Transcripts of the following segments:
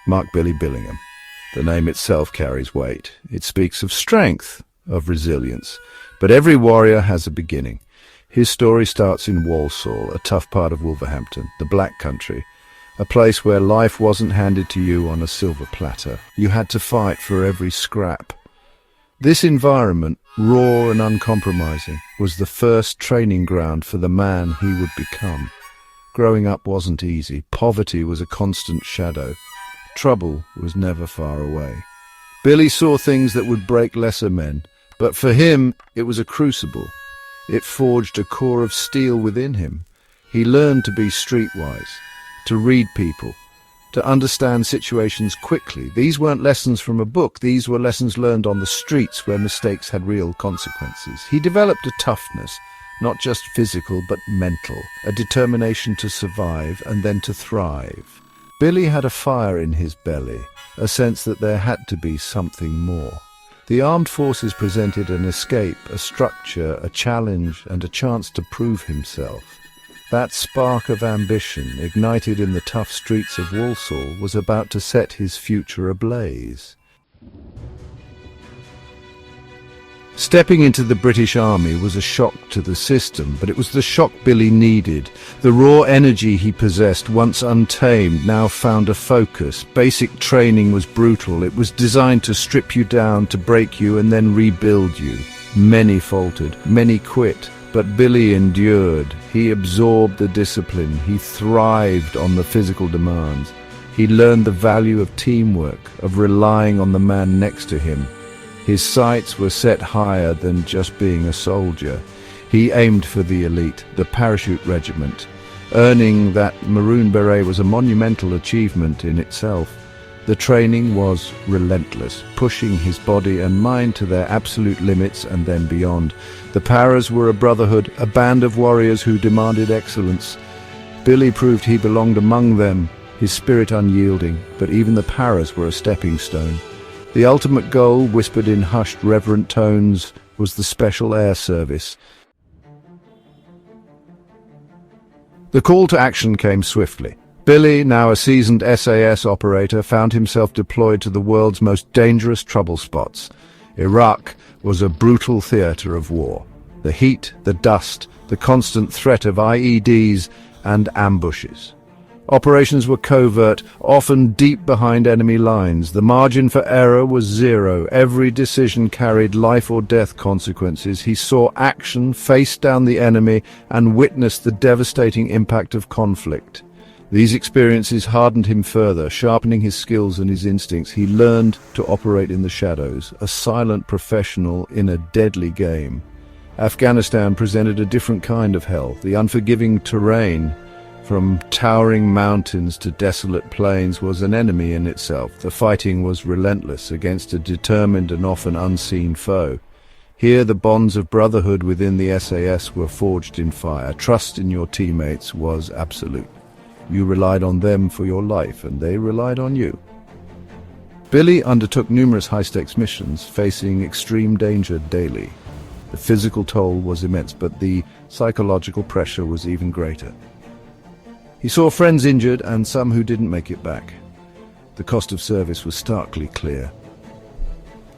Mark Billy Billingham. The name itself carries weight. It speaks of strength, of resilience. But every warrior has a beginning. His story starts in Walsall, a tough part of Wolverhampton, the Black Country, a place where life wasn't handed to you on a silver platter. You had to fight for every scrap. This environment, raw and uncompromising, was the first training ground for the man he would become. Growing up wasn't easy. Poverty was a constant shadow. Trouble was never far away. Billy saw things that would break lesser men, but for him it was a crucible. It forged a core of steel within him. He learned to be streetwise, to read people, to understand situations quickly. These weren't lessons from a book, these were lessons learned on the streets where mistakes had real consequences. He developed a toughness, not just physical but mental, a determination to survive and then to thrive. Billy had a fire in his belly, a sense that there had to be something more. The armed forces presented an escape, a structure, a challenge, and a chance to prove himself. That spark of ambition, ignited in the tough streets of Walsall, was about to set his future ablaze. Stepping into the British Army was a shock to the system, but it was the shock Billy needed. The raw energy he possessed, once untamed, now found a focus. Basic training was brutal. It was designed to strip you down, to break you, and then rebuild you. Many faltered, many quit, but Billy endured. He absorbed the discipline. He thrived on the physical demands. He learned the value of teamwork, of relying on the man next to him. His sights were set higher than just being a soldier. He aimed for the elite, the parachute regiment. Earning that maroon beret was a monumental achievement in itself. The training was relentless, pushing his body and mind to their absolute limits and then beyond. The paras were a brotherhood, a band of warriors who demanded excellence. Billy proved he belonged among them, his spirit unyielding, but even the paras were a stepping stone. The ultimate goal, whispered in hushed, reverent tones, was the Special Air Service. The call to action came swiftly. Billy, now a seasoned SAS operator, found himself deployed to the world's most dangerous trouble spots. Iraq was a brutal theater of war. The heat, the dust, the constant threat of IEDs and ambushes. Operations were covert, often deep behind enemy lines. The margin for error was zero. Every decision carried life or death consequences. He saw action, faced down the enemy, and witnessed the devastating impact of conflict. These experiences hardened him further, sharpening his skills and his instincts. He learned to operate in the shadows, a silent professional in a deadly game. Afghanistan presented a different kind of hell. The unforgiving terrain, from towering mountains to desolate plains, was an enemy in itself. The fighting was relentless against a determined and often unseen foe. Here the bonds of brotherhood within the SAS were forged in fire. Trust in your teammates was absolute. You relied on them for your life, and they relied on you. Billy undertook numerous high-stakes missions, facing extreme danger daily. The physical toll was immense, but the psychological pressure was even greater. He saw friends injured and some who didn't make it back. The cost of service was starkly clear.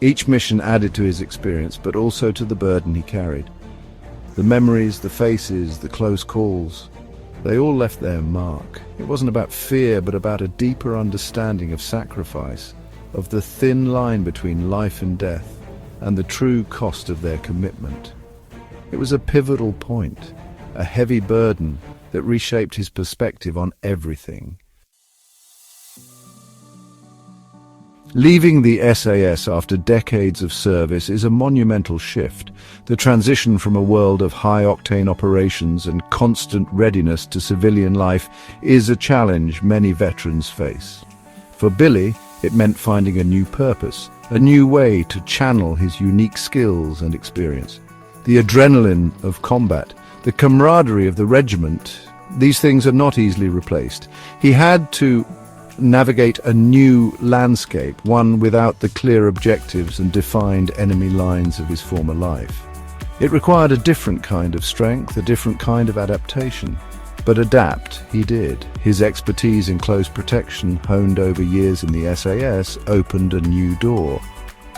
Each mission added to his experience, but also to the burden he carried. The memories, the faces, the close calls, they all left their mark. It wasn't about fear, but about a deeper understanding of sacrifice, of the thin line between life and death, and the true cost of their commitment. It was a pivotal point, a heavy burden that reshaped his perspective on everything. Leaving the SAS after decades of service is a monumental shift. The transition from a world of high-octane operations and constant readiness to civilian life is a challenge many veterans face. For Billy, it meant finding a new purpose, a new way to channel his unique skills and experience. The adrenaline of combat, the camaraderie of the regiment, these things are not easily replaced. He had to navigate a new landscape, one without the clear objectives and defined enemy lines of his former life. It required a different kind of strength, a different kind of adaptation. But adapt he did. His expertise in close protection, honed over years in the SAS, opened a new door.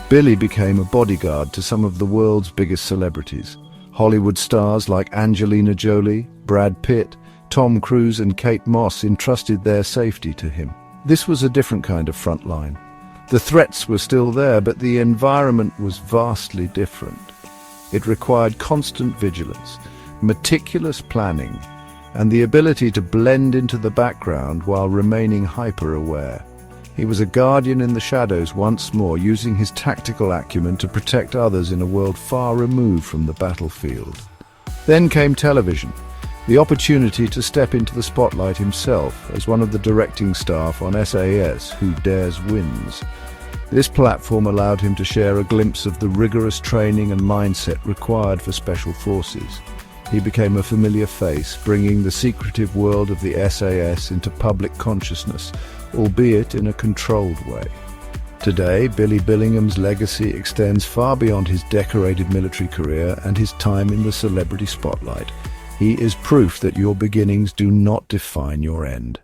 Billy became a bodyguard to some of the world's biggest celebrities. Hollywood stars like Angelina Jolie, Brad Pitt, Tom Cruise and Kate Moss entrusted their safety to him. This was a different kind of frontline. The threats were still there, but the environment was vastly different. It required constant vigilance, meticulous planning, and the ability to blend into the background while remaining hyper-aware. He was a guardian in the shadows once more, using his tactical acumen to protect others in a world far removed from the battlefield. Then came television, the opportunity to step into the spotlight himself as one of the directing staff on SAS, Who Dares Wins. This platform allowed him to share a glimpse of the rigorous training and mindset required for special forces. He became a familiar face, bringing the secretive world of the SAS into public consciousness, albeit in a controlled way. Today, Billy Billingham's legacy extends far beyond his decorated military career and his time in the celebrity spotlight. He is proof that your beginnings do not define your end.